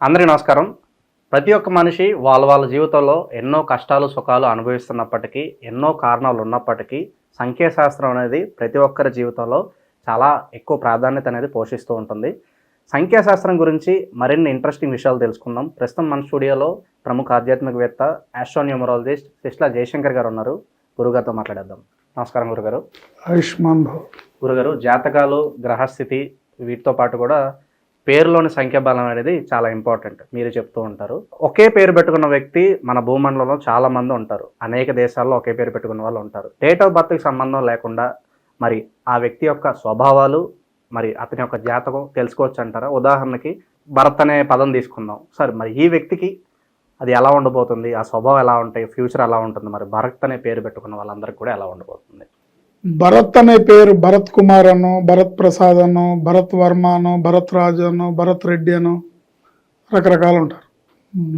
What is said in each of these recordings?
అందరికీ నమస్కారం. ప్రతి ఒక్క మనిషి వాళ్ళ జీవితంలో ఎన్నో కష్టాలు, సుఖాలు అనుభవిస్తున్నప్పటికీ, ఎన్నో కారణాలు ఉన్నప్పటికీ, సంఖ్యాశాస్త్రం అనేది ప్రతి ఒక్కరి జీవితంలో చాలా ఎక్కువ ప్రాధాన్యత అనేది పోషిస్తూ ఉంటుంది. సంఖ్యాశాస్త్రం గురించి మరిన్ని ఇంట్రెస్టింగ్ విషయాలు తెలుసుకుందాం. ప్రస్తుతం మన స్టూడియోలో ప్రముఖ ఆధ్యాత్మికవేత్త, ఆస్ట్రోన్యూమరాలజిస్ట్ శిష్లా జయశంకర్ గారు ఉన్నారు. గురుగారితో మాట్లాడేద్దాం. నమస్కారం గురుగారు. ఆయుష్మాన్ భవ. గురుగారు, జాతకాలు, గ్రహస్థితి వీటితో పాటు కూడా పేరులోని సంఖ్యాబలం అనేది చాలా ఇంపార్టెంట్. మీరు చెప్తూ ఉంటారు. ఒకే పేరు పెట్టుకున్న వ్యక్తి మన భూమండలంలో చాలా మంది ఉంటారు. అనేక దేశాల్లో ఒకే పేరు పెట్టుకున్న వాళ్ళు ఉంటారు. డేట్ ఆఫ్ బర్త్కి సంబంధం లేకుండా మరి ఆ వ్యక్తి యొక్క స్వభావాలు, మరి అతని యొక్క జాతకం తెలుసుకోవచ్చు అంటారా? ఉదాహరణకి భరత్ అనే పదం తీసుకుందాం. సరే, మరి ఈ వ్యక్తికి అది ఎలా ఉండబోతుంది, ఆ స్వభావం ఎలా ఉంటాయి, ఫ్యూచర్ ఎలా ఉంటుంది, మరి భరత్ అనే పేరు పెట్టుకున్న వాళ్ళందరికీ కూడా ఎలా ఉండబోతుంది? భరత్ అనే పేరు భరత్ కుమార్ అనో, భరత్ ప్రసాద్ అనో, భరత్ వర్మ అనో, భరత్ రాజు అనో, భరత్ రెడ్డి అనో రకరకాలు ఉంటారు.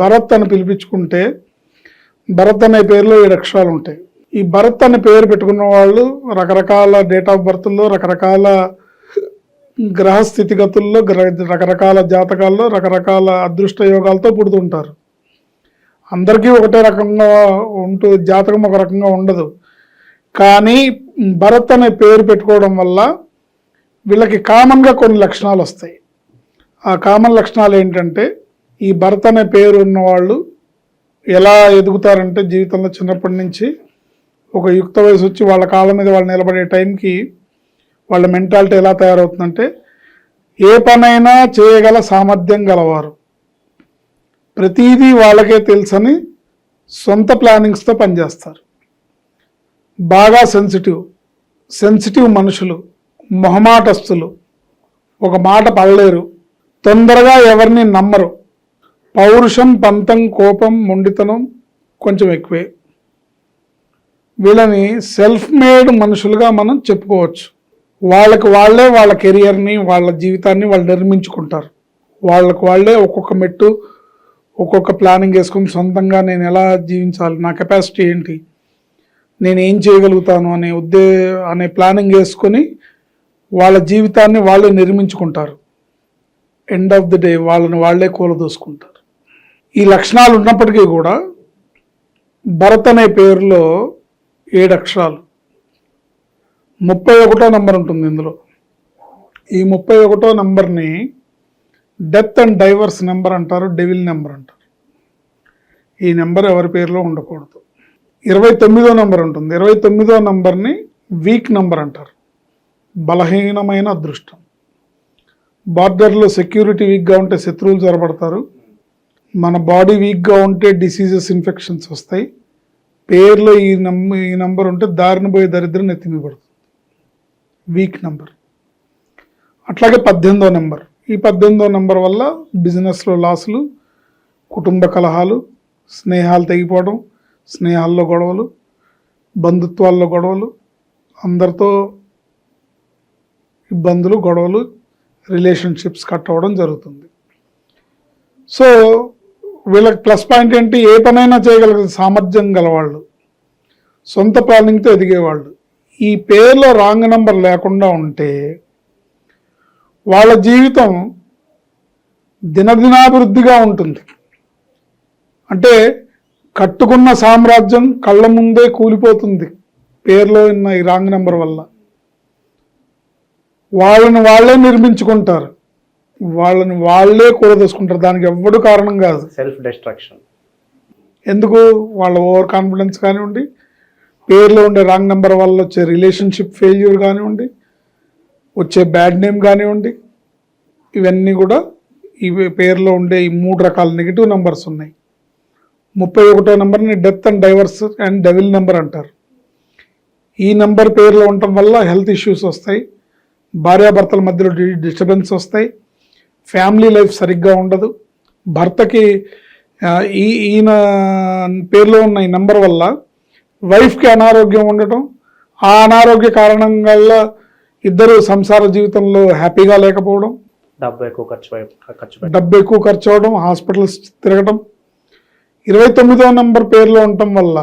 భరత్ అని పిలిపించుకుంటే భరత్ అనే పేరులో 7 అక్షరాలు ఉంటాయి. ఈ భరత్ అనే పేరు పెట్టుకున్న వాళ్ళు రకరకాల డేట్ ఆఫ్ బర్త్లో, రకరకాల గ్రహ స్థితిగతుల్లో, రకరకాల జాతకాల్లో, రకరకాల అదృష్ట యోగాలతో పుడుతుంటారు. అందరికీ ఒకటే రకంగా జాతకం ఒక రకంగా ఉండదు. కానీ భరత్ అనే పేరు పెట్టుకోవడం వల్ల వీళ్ళకి కామన్గా కొన్ని లక్షణాలు వస్తాయి. ఆ కామన్ లక్షణాలు ఏంటంటే, ఈ భరత్ అనే పేరు ఉన్నవాళ్ళు ఎలా ఎదుగుతారంటే, జీవితంలో చిన్నప్పటి నుంచి ఒక యుక్త వయసు వచ్చి వాళ్ళ కాళ్ళ మీద వాళ్ళు నిలబడే టైంకి వాళ్ళ మెంటాలిటీ ఎలా తయారవుతుందంటే, ఏ పనైనా చేయగల సామర్థ్యం గలవారు, ప్రతిదీ వాళ్ళకే తెలుసని సొంత ప్లానింగ్స్తో పనిచేస్తారు. బాగా సెన్సిటివ్ మనుషులు, మొహమాటస్తులు, ఒక మాట పడలేరు, తొందరగా ఎవరిని నమ్మరు, పౌరుషం, పంతం, కోపం, మొండితనం కొంచెం ఎక్కువే. వీళ్ళని సెల్ఫ్ మేడ్ మనుషులుగా మనం చెప్పుకోవచ్చు. వాళ్ళకి వాళ్ళే వాళ్ళ కెరియర్ని, వాళ్ళ జీవితాన్ని వాళ్ళు నిర్మించుకుంటారు. వాళ్ళకి వాళ్ళే ఒక్కొక్క మెట్టు, ఒక్కొక్క ప్లానింగ్ వేసుకుని సొంతంగా నేను ఎలా జీవించాలి, నా కెపాసిటీ ఏంటి, నేను ఏం చేయగలుగుతాను అనే ప్లానింగ్ వేసుకొని వాళ్ళ జీవితాన్ని వాళ్ళే నిర్మించుకుంటారు. ఎండ్ ఆఫ్ ది డే వాళ్ళని వాళ్ళే కూలదోసుకుంటారు. ఈ లక్షణాలు ఉన్నప్పటికీ కూడా భరత్ అనే పేరులో 7 అక్షరాలు, 31వ నంబర్ ఉంటుంది ఇందులో. ఈ 31వ నంబర్ని డెత్ అండ్ డైవర్స్ నెంబర్ అంటారు, డెవిల్ నెంబర్ అంటారు. ఈ నెంబర్ ఎవరి పేరులో ఉండకూడదు. 29వ నంబర్ ఉంటుంది. 29వ నంబర్ని వీక్ నంబర్ అంటారు, బలహీనమైన అదృష్టం. బార్డర్లో సెక్యూరిటీ వీక్గా ఉంటే శత్రువులు చొరబడతారు. మన బాడీ వీక్గా ఉంటే డిసీజెస్, ఇన్ఫెక్షన్స్ వస్తాయి. పేర్లో ఈ నంబర్ ఉంటే దారిన పోయే దరిద్రం నెత్తిమీపడుతుంది, వీక్ నంబర్. అట్లాగే 18వ నంబర్. ఈ 18వ నంబర్ వల్ల బిజినెస్లో లాసులు, కుటుంబ కలహాలు, స్నేహాలు తెగిపోవడం, స్నేహాల్లో గొడవలు, బంధుత్వాల్లో గొడవలు, అందరితో ఇబ్బందులు, గొడవలు, రిలేషన్షిప్స్ కట్ అవ్వడం జరుగుతుంది. సో వీళ్ళకి ప్లస్ పాయింట్ ఏంటి, ఏ పనైనా చేయగలిగే సామర్థ్యం గలవాళ్ళు, సొంత ప్లానింగ్తో ఎదిగేవాళ్ళు. ఈ పేరులో రాంగ్ నెంబర్ లేకుండా ఉంటే వాళ్ళ జీవితం దినదినాభివృద్ధిగా ఉంటుంది. అంటే కట్టుకున్న సామ్రాజ్యం కళ్ళ ముందే కూలిపోతుంది పేరులో ఉన్న ఈ రాంగ్ నెంబర్ వల్ల. వాళ్ళని వాళ్ళే నిర్మించుకుంటారు, వాళ్ళని వాళ్ళే కూలదోసుకుంటారు. దానికి ఎవ్వడు కారణం కాదు, సెల్ఫ్ డిస్ట్రక్షన్. ఎందుకు? వాళ్ళ ఓవర్ కాన్ఫిడెన్స్ కానివ్వండి, పేరులో ఉండే రాంగ్ నెంబర్ వల్ల వచ్చే రిలేషన్షిప్ ఫెయిల్యూర్ కానివ్వండి, వచ్చే బ్యాడ్ నేమ్ కానివ్వండి, ఇవన్నీ కూడా ఈ పేరులో ఉండే ఈ 3 రకాల నెగిటివ్ నెంబర్స్ ఉన్నాయి. 31వ నెంబర్ని death and diverse and devil number అంటారు. ఈ నెంబర్ పేరులో ఉండటం వల్ల హెల్త్ ఇష్యూస్ వస్తాయి, భార్యాభర్తల మధ్యలో డిస్టర్బెన్స్ వస్తాయి, ఫ్యామిలీ లైఫ్ సరిగ్గా ఉండదు. భర్తకి ఈయన పేరులో ఉన్న ఈ నెంబర్ వల్ల వైఫ్కి అనారోగ్యం ఉండటం, ఆ అనారోగ్య కారణం వల్ల ఇద్దరు సంసార జీవితంలో హ్యాపీగా లేకపోవడం, డబ్బు ఎక్కువ ఖర్చు అవ్వడం, హాస్పిటల్స్ తిరగడం. 29వ నంబర్ పేరులో ఉండటం వల్ల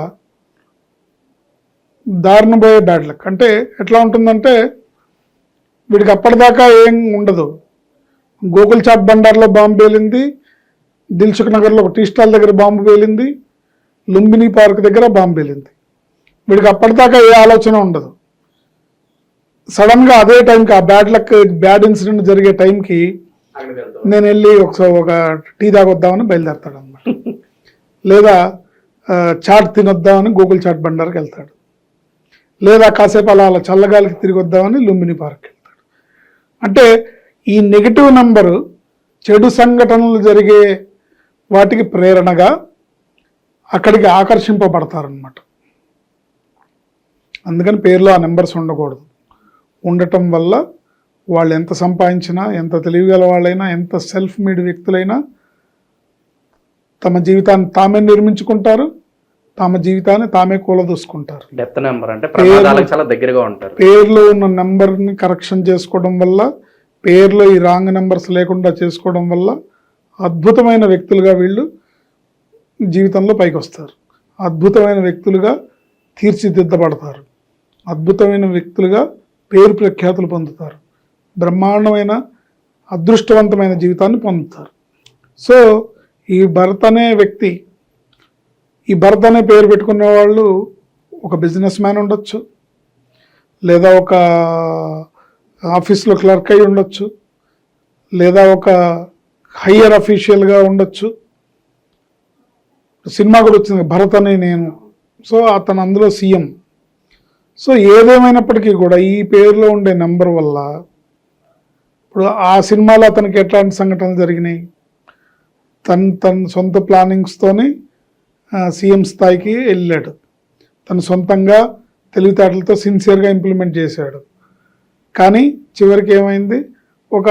దారిన పోయే బ్యాడ్ లక్. అంటే ఎట్లా ఉంటుందంటే, వీడికి అప్పటిదాకా ఏం ఉండదు. గోకుల్ చాట్ బండార్లో బాంబు పేలింది, దిల్సుఖ్ నగర్లో ఒక టీ స్టాల్ దగ్గర బాంబు పేలింది, లుంబిని పార్క్ దగ్గర బాంబు పేలింది. వీడికి అప్పటిదాకా ఏ ఆలోచన ఉండదు. సడన్గా అదే టైంకి ఆ బ్యాడ్ ఇన్సిడెంట్ జరిగే టైంకి నేను వెళ్ళి ఒక టీ తాగొద్దామని బయలుదేరతాడు అనమాట. లేదా చాట్ తినొద్దామని గూగుల్ చాట్ బండార్కి వెళ్తాడు. లేదా కాసేపు అలా చల్లగాలికి తిరిగి వద్దామని లుంబిని పార్క్ వెళ్తాడు. అంటే ఈ నెగిటివ్ నెంబరు చెడు సంఘటనలు జరిగే వాటికి ప్రేరణగా అక్కడికి ఆకర్షింపబడతారనమాట. అందుకని పేరులో ఆ నెంబర్స్ ఉండకూడదు. ఉండటం వల్ల వాళ్ళు ఎంత సంపాదించినా, ఎంత తెలివిగల వాళ్ళైనా, ఎంత సెల్ఫ్ మేడ్ వ్యక్తులైనా తమ జీవితాన్ని తామే నిర్మించుకుంటారు, తమ జీవితాన్ని తామే కూలదూసుకుంటారు. డెత్ నెంబర్ అంటే ప్రమాదాలకు చాలా దగ్గరగా ఉంటారు. పేర్లో ఉన్న నెంబర్ని కరెక్షన్ చేసుకోవడం వల్ల, పేర్లో ఈ రాంగ్ నెంబర్స్ లేకుండా చేసుకోవడం వల్ల అద్భుతమైన వ్యక్తులుగా వీళ్ళు జీవితంలో పైకి వస్తారు. అద్భుతమైన వ్యక్తులుగా తీర్చిదిద్దబడతారు. అద్భుతమైన వ్యక్తులుగా పేరు ప్రఖ్యాతులు పొందుతారు. బ్రహ్మాండమైన అదృష్టవంతమైన జీవితాన్ని పొందుతారు. సో ఈ భరత్ అనే వ్యక్తి, ఈ భరత్ అనే పేరు పెట్టుకునే వాళ్ళు ఒక బిజినెస్ మ్యాన్ ఉండొచ్చు, లేదా ఒక ఆఫీస్లో క్లర్క్ అయి ఉండొచ్చు, లేదా ఒక హయ్యర్ అఫీషియల్గా ఉండొచ్చు. సినిమా కూడా వచ్చింది భరత్ అనే నేను, సో అతను అందులో సీఎం. సో ఏదేమైనప్పటికీ కూడా ఈ పేరులో ఉండే నెంబర్ వల్ల ఇప్పుడు ఆ సినిమాలో అతనికి ఎట్లాంటి సంఘటనలు జరిగినాయి, తన సొంత ప్లానింగ్స్తోనే సీఎం స్థాయికి వెళ్ళాడు. తను సొంతంగా తెలివితేటలతో సిన్సియర్గా ఇంప్లిమెంట్ చేశాడు. కానీ చివరికి ఏమైంది, ఒక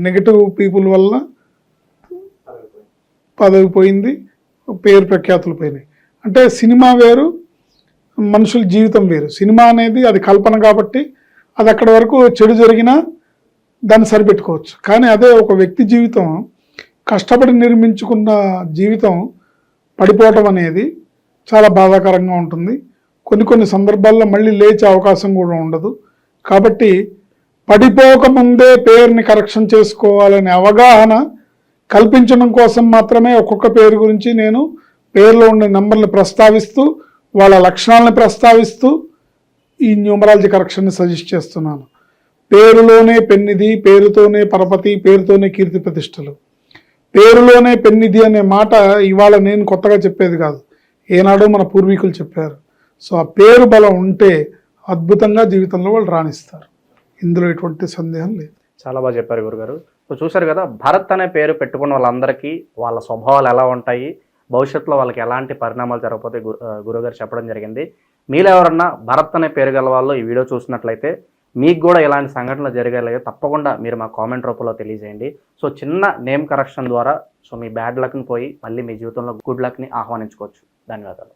నెగటివ్ పీపుల్ వల్ల పదవి పోయింది, పేరు ప్రఖ్యాతులు పోయినాయి. అంటే సినిమా వేరు, మనుషుల జీవితం వేరు. సినిమా అనేది అది కల్పన కాబట్టి అది అక్కడి వరకు చెడు జరిగినా దాన్ని సరిపెట్టుకోవచ్చు. కానీ అదే ఒక వ్యక్తి జీవితం, కష్టపడి నిర్మించుకున్న జీవితం పడిపోవటం అనేది చాలా బాధాకరంగా ఉంటుంది. కొన్ని సందర్భాల్లో మళ్ళీ లేచే అవకాశం కూడా ఉండదు. కాబట్టి పడిపోకముందే పేరుని కరెక్షన్ చేసుకోవాలనే అవగాహన కల్పించడం కోసం మాత్రమే ఒక్కొక్క పేరు గురించి నేను పేరులో ఉండే నెంబర్ని ప్రస్తావిస్తూ, వాళ్ళ లక్షణాలను ప్రస్తావిస్తూ ఈ న్యూమరాలజీ కరెక్షన్ని సజెస్ట్ చేస్తున్నాను. పేరులోనే పెన్నిది, పేరుతోనే పరపతి, పేరుతోనే కీర్తి ప్రతిష్టలు. పేరులోనే పెన్నిది అనే మాట ఇవాళ నేను కొత్తగా చెప్పేది కాదు, ఏనాడో మన పూర్వీకులు చెప్పారు. సో ఆ పేరు బలం ఉంటే అద్భుతంగా జీవితంలో వాళ్ళు రాణిస్తారు. ఇందులో ఎటువంటి సందేహం లేదు. చాలా బాగా చెప్పారు గురుగారు. సో చూశారు కదా, భరత్ అనే పేరు పెట్టుకున్న వాళ్ళందరికీ వాళ్ళ స్వభావాలు ఎలా ఉంటాయి, భవిష్యత్తులో వాళ్ళకి ఎలాంటి పరిణామాలు జరగకపోతే గురుగారు చెప్పడం జరిగింది. మీలో ఎవరన్నా భరత్ అనే పేరు గల వాళ్ళు ఈ వీడియో చూసినట్లయితే మీకు కూడా ఇలాంటి సంఘటనలు జరిగేలాగే తప్పకుండా మీరు మా కామెంట్ రూపంలో తెలియజేయండి. సో చిన్న నేమ్ కరెక్షన్ ద్వారా సో మీ బ్యాడ్ లక్ని పోయి మళ్ళీ మీ జీవితంలో గుడ్ లక్ని ఆహ్వానించుకోవచ్చు. ధన్యవాదాలు.